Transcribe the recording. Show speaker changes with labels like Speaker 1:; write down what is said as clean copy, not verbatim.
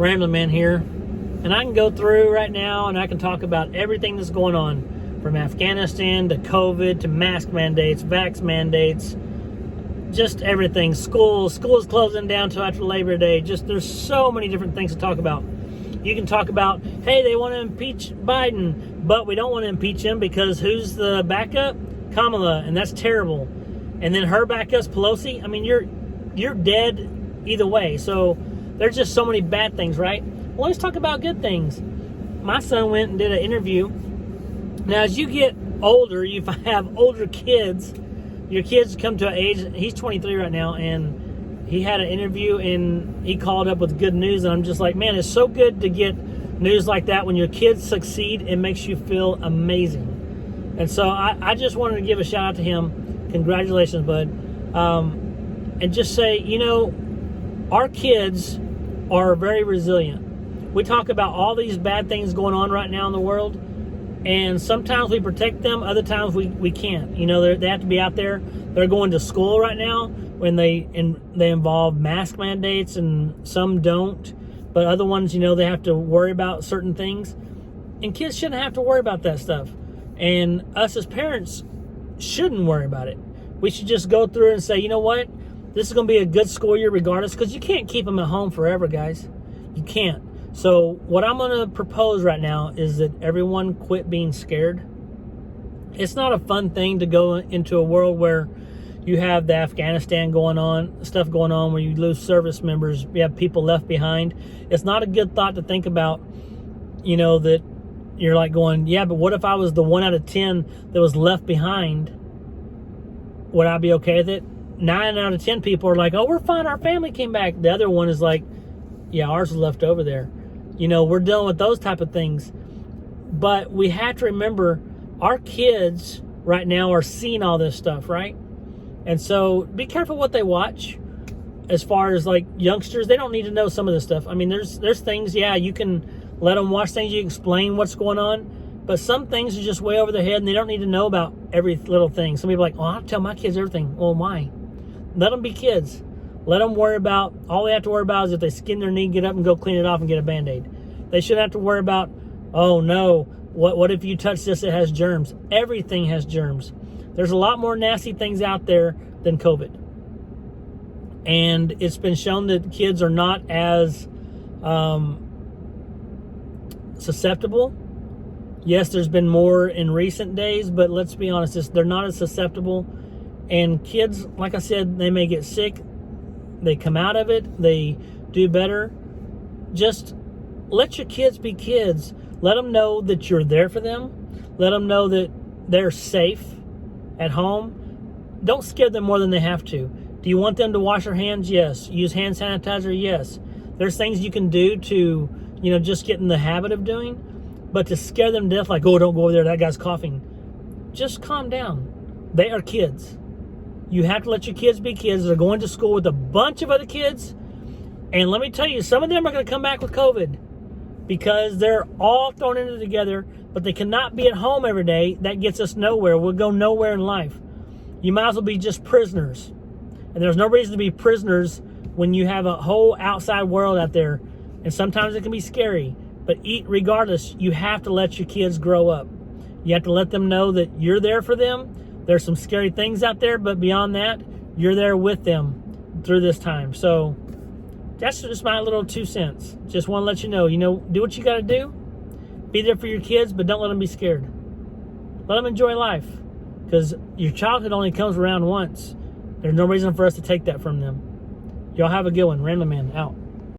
Speaker 1: Ramblin Man here, and I can go through right now and I can talk about everything that's going on, from Afghanistan to COVID to mask mandates, vax mandates, just everything. School's closing down till after Labor Day. Just there's so many different things to talk about. You can talk about, hey, they want to impeach Biden, but we don't want to impeach him because who's the backup? Kamala, and that's terrible. And then her backup's Pelosi. I mean, you're dead either way. So there's just so many bad things, right? Well, let's talk about good things. My son went and did an interview. Now, as you get older, you have older kids. Your kids come to an age, he's 23 right now, and he had an interview and he called up with good news. And I'm just like, man, it's so good to get news like that. When your kids succeed, it makes you feel amazing. And so I just wanted to give a shout out to him. Congratulations, bud. And just say, you know, our kids are very resilient. We talk about all these bad things going on right now in the world, and sometimes we protect them, other times we can't. You know, they have to be out there. They're going to school right now when they involve mask mandates, and some don't. But other ones, you know, they have to worry about certain things. And kids shouldn't have to worry about that stuff. And us as parents shouldn't worry about it. We should just go through and say, you know what? This is going to be a good school year regardless, because you can't keep them at home forever, guys. You can't. So what I'm going to propose right now is that everyone quit being scared. It's not a fun thing to go into a world where you have the Afghanistan stuff going on, where you lose service members, you have people left behind. It's not a good thought to think about, you know, that you're like going, yeah, but what if I was the 1 out of 10 that was left behind? Would I be okay with it? 9 out of 10 people are like, oh, we're fine, our family came back. The other one is like, yeah, ours is left over there. You know, we're dealing with those type of things. But we have to remember, our kids right now are seeing all this stuff, right? And so be careful what they watch. As far as like youngsters, they don't need to know some of this stuff. I mean, there's things, yeah, you can let them watch things, you can explain what's going on. But some things are just way over their head, and they don't need to know about every little thing. Some people are like, oh, I'll tell my kids everything. Well, why? Let them be kids. Let them worry about, all they have to worry about is if they skin their knee, get up and go clean it off and get a Band-Aid. They shouldn't have to worry about, oh no, what if you touch this, it has germs. Everything has germs. There's a lot more nasty things out there than COVID. And it's been shown that kids are not as susceptible. Yes, there's been more in recent days, but let's be honest, they're not as susceptible. And kids, like I said, they may get sick. They come out of it. They do better. Just let your kids be kids. Let them know that you're there for them. Let them know that they're safe at home. Don't scare them more than they have to. Do you want them to wash their hands? Yes. Use hand sanitizer? Yes. There's things you can do to, you know, just get in the habit of doing. But to scare them to death, like, oh, don't go over there, that guy's coughing. Just calm down. They are kids. You have to let your kids be kids. They're going to school with a bunch of other kids. And let me tell you, some of them are going to come back with COVID because they're all thrown into it together, but they cannot be at home every day. That gets us nowhere. We'll go nowhere in life. You might as well be just prisoners. And there's no reason to be prisoners when you have a whole outside world out there. And sometimes it can be scary. But regardless, you have to let your kids grow up. You have to let them know that you're there for them. There's some scary things out there, but beyond that, you're there with them through this time. So that's just my little 2 cents. Just want to let you know, do what you got to do. Be there for your kids, but don't let them be scared. Let them enjoy life, because your childhood only comes around once. There's no reason for us to take that from them. Y'all have a good one. Ramblin' Man out.